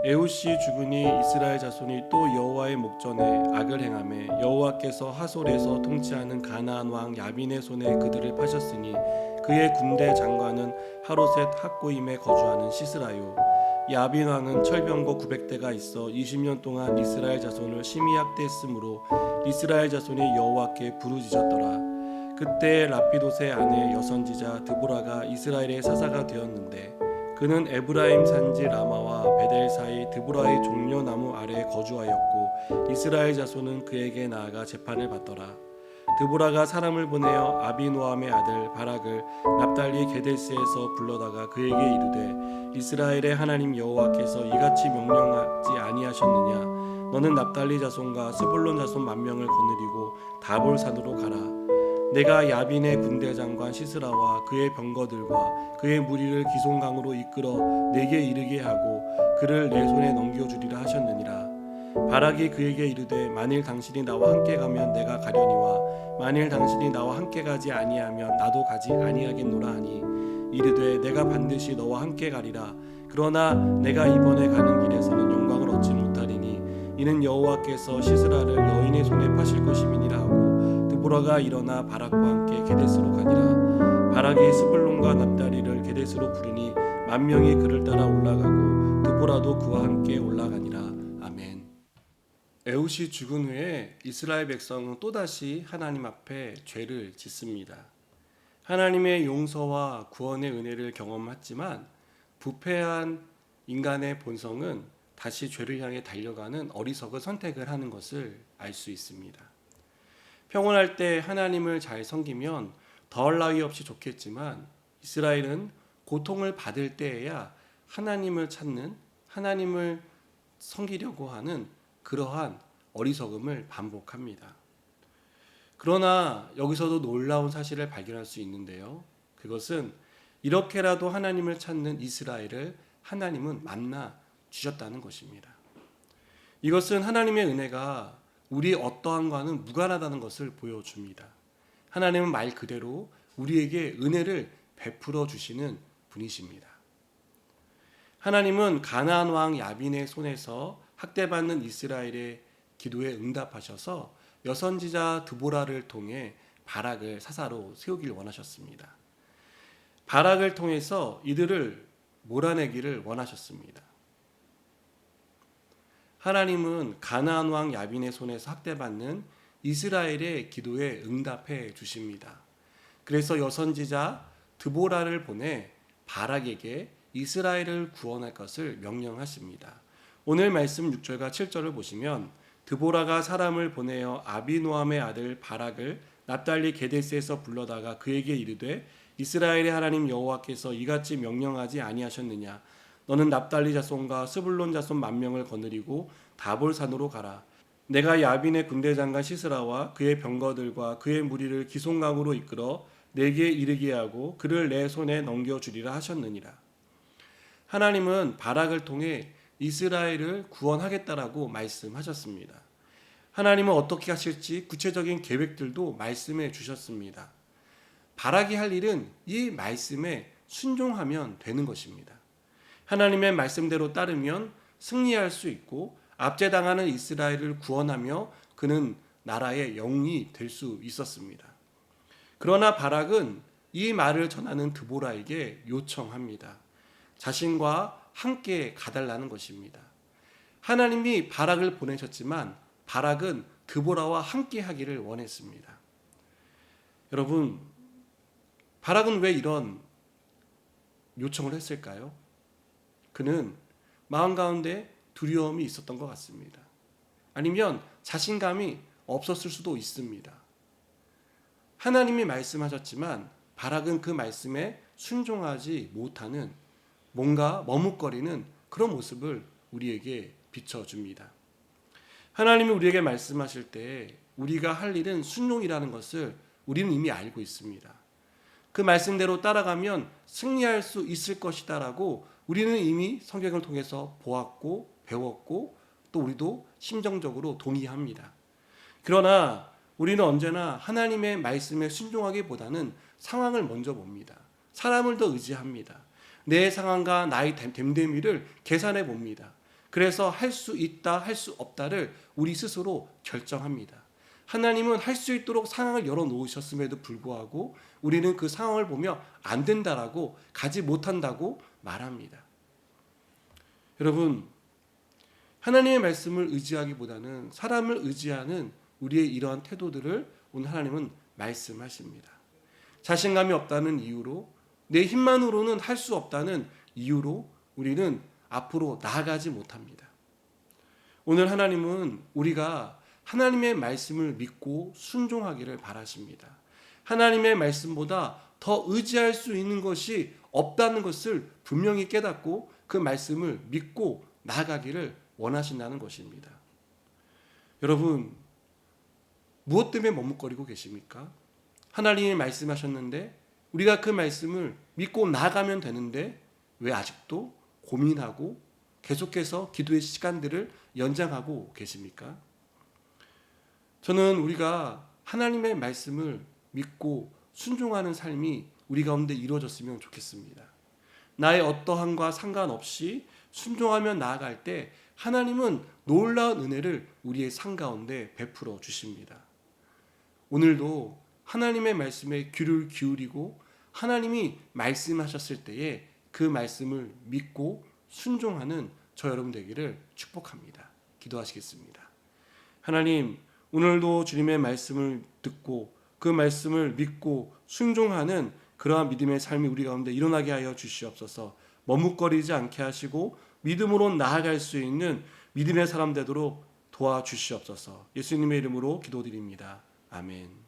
에훗이 죽으니 이스라엘 자손이 또 여호와의 목전에 악을 행하매 여호와께서 하솔에서 통치하는 가나안 왕 야빈의 손에 그들을 파셨으니 그의 군대 장관은 하로셋 학고임에 거주하는 시스라요. 야빈 왕은 철병거 900대가 있어 20년 동안 이스라엘 자손을 심히 학대했으므로 이스라엘 자손이 여호와께 부르짖었더라. 그때 라피도스의 아내 여선지자 드보라가 이스라엘의 사사가 되었는데 그는 에브라임 산지 라마와 베델 사이 드보라의 종려나무 아래에 거주하였고 이스라엘 자손은 그에게 나아가 재판을 받더라. 드보라가 사람을 보내어 아비노함의 아들 바락을 납달리 게데스에서 불러다가 그에게 이르되 이스라엘의 하나님 여호와께서 이같이 명령하지 아니하셨느냐? 너는 납달리 자손과 스불론 자손 10,000명을 거느리고 다볼산으로 가라. 내가 야빈의 군대 장관 시스라와 그의 병거들과 그의 무리를 기송강으로 이끌어 내게 이르게 하고 그를 내 손에 넘겨주리라 하셨느니라. 바락이 그에게 이르되 만일 당신이 나와 함께 가면 내가 가려니와 만일 당신이 나와 함께 가지 아니하면 나도 가지 아니하겠노라 하니 이르되 내가 반드시 너와 함께 가리라. 그러나 내가 이번에 가는 길에서는 영광을 얻지 못하리니 이는 여호와께서 시스라를 여인의 손에 파실 것임이니라 하고 드보라가 일어나 바락과 함께 게데스로 가니라. 바락이 스불론과 납달리를 게데스로 부르니 10,000명이 그를 따라 올라가고 드보라도 그와 함께 올라가니라. 아멘. 에훗이 죽은 후에 이스라엘 백성은 또다시 하나님 앞에 죄를 짓습니다. 하나님의 용서와 구원의 은혜를 경험했지만 부패한 인간의 본성은 다시 죄를 향해 달려가는 어리석은 선택을 하는 것을 알 수 있습니다. 평온할 때 하나님을 잘 섬기면 더할 나위 없이 좋겠지만 이스라엘은 고통을 받을 때에야 하나님을 찾는, 하나님을 섬기려고 하는 그러한 어리석음을 반복합니다. 그러나 여기서도 놀라운 사실을 발견할 수 있는데요. 그것은 이렇게라도 하나님을 찾는 이스라엘을 하나님은 만나 주셨다는 것입니다. 이것은 하나님의 은혜가 우리 어떠한과는 무관하다는 것을 보여줍니다. 하나님은 말 그대로 우리에게 은혜를 베풀어 주시는 분이십니다. 하나님은 가나안 왕 야빈의 손에서 학대받는 이스라엘의 기도에 응답하셔서 여선지자 드보라를 통해 바락을 사사로 세우길 원하셨습니다. 바락을 통해서 이들을 몰아내기를 원하셨습니다. 하나님은 가나안 왕 야빈의 손에서 학대받는 이스라엘의 기도에 응답해 주십니다. 그래서 여선지자 드보라를 보내 바락에게 이스라엘을 구원할 것을 명령하십니다. 오늘 말씀 6절과 7절을 보시면 드보라가 사람을 보내어 아비노함의 아들 바락을 납달리 게데스에서 불러다가 그에게 이르되 이스라엘의 하나님 여호와께서 이같이 명령하지 아니하셨느냐? 너는 납달리 자손과 스불론 자손 10,000명을 거느리고 다볼산으로 가라. 내가 야빈의 군대 장관 시스라와 그의 병거들과 그의 무리를 기송강으로 이끌어 내게 이르게 하고 그를 내 손에 넘겨주리라 하셨느니라. 하나님은 바락을 통해 이스라엘을 구원하겠다라고 말씀하셨습니다. 하나님은 어떻게 하실지 구체적인 계획들도 말씀해 주셨습니다. 바락이 할 일은 이 말씀에 순종하면 되는 것입니다. 하나님의 말씀대로 따르면 승리할 수 있고 압제당하는 이스라엘을 구원하며 그는 나라의 영웅이 될 수 있었습니다. 그러나 바락은 이 말을 전하는 드보라에게 요청합니다. 자신과 함께 가달라는 것입니다. 하나님이 바락을 보내셨지만 바락은 드보라와 함께 하기를 원했습니다. 여러분, 바락은 왜 이런 요청을 했을까요? 그는 마음 가운데 두려움이 있었던 것 같습니다. 아니면 자신감이 없었을 수도 있습니다. 하나님이 말씀하셨지만 바락은 그 말씀에 순종하지 못하는 뭔가 머뭇거리는 그런 모습을 우리에게 비춰줍니다. 하나님이 우리에게 말씀하실 때 우리가 할 일은 순종이라는 것을 우리는 이미 알고 있습니다. 그 말씀대로 따라가면 승리할 수 있을 것이다라고 우리는 이미 성경을 통해서 보았고 배웠고 또 우리도 심정적으로 동의합니다. 그러나 우리는 언제나 하나님의 말씀에 순종하기보다는 상황을 먼저 봅니다. 사람을 더 의지합니다. 내 상황과 나의 됨됨이를 계산해 봅니다. 그래서 할 수 있다, 할 수 없다를 우리 스스로 결정합니다. 하나님은 할 수 있도록 상황을 열어놓으셨음에도 불구하고 우리는 그 상황을 보며 안 된다라고, 가지 못한다고 말합니다. 여러분, 하나님의 말씀을 의지하기보다는 사람을 의지하는 우리의 이러한 태도들을 오늘 하나님은 말씀하십니다. 자신감이 없다는 이유로, 내 힘만으로는 할 수 없다는 이유로 우리는 앞으로 나아가지 못합니다. 오늘 하나님은 우리가 하나님의 말씀을 믿고 순종하기를 바라십니다. 하나님의 말씀보다 더 의지할 수 있는 것이 없다는 것을 분명히 깨닫고 그 말씀을 믿고 나아가기를 원하신다는 것입니다. 여러분, 무엇 때문에 머뭇거리고 계십니까? 하나님이 말씀하셨는데 우리가 그 말씀을 믿고 나아가면 되는데 왜 아직도 고민하고 계속해서 기도의 시간들을 연장하고 계십니까? 저는 우리가 하나님의 말씀을 믿고 순종하는 삶이 우리 가운데 이루어졌으면 좋겠습니다. 나의 어떠함과 상관없이 순종하며 나아갈 때 하나님은 놀라운 은혜를 우리의 삶 가운데 베풀어 주십니다. 오늘도 하나님의 말씀에 귀를 기울이고 하나님이 말씀하셨을 때에 그 말씀을 믿고 순종하는 저 여러분 되기를 축복합니다. 기도하시겠습니다. 하나님, 오늘도 주님의 말씀을 듣고 그 말씀을 믿고 순종하는 그러한 믿음의 삶이 우리 가운데 일어나게 하여 주시옵소서. 머뭇거리지 않게 하시고 믿음으로 나아갈 수 있는 믿음의 사람 되도록 도와주시옵소서. 예수님의 이름으로 기도드립니다. 아멘.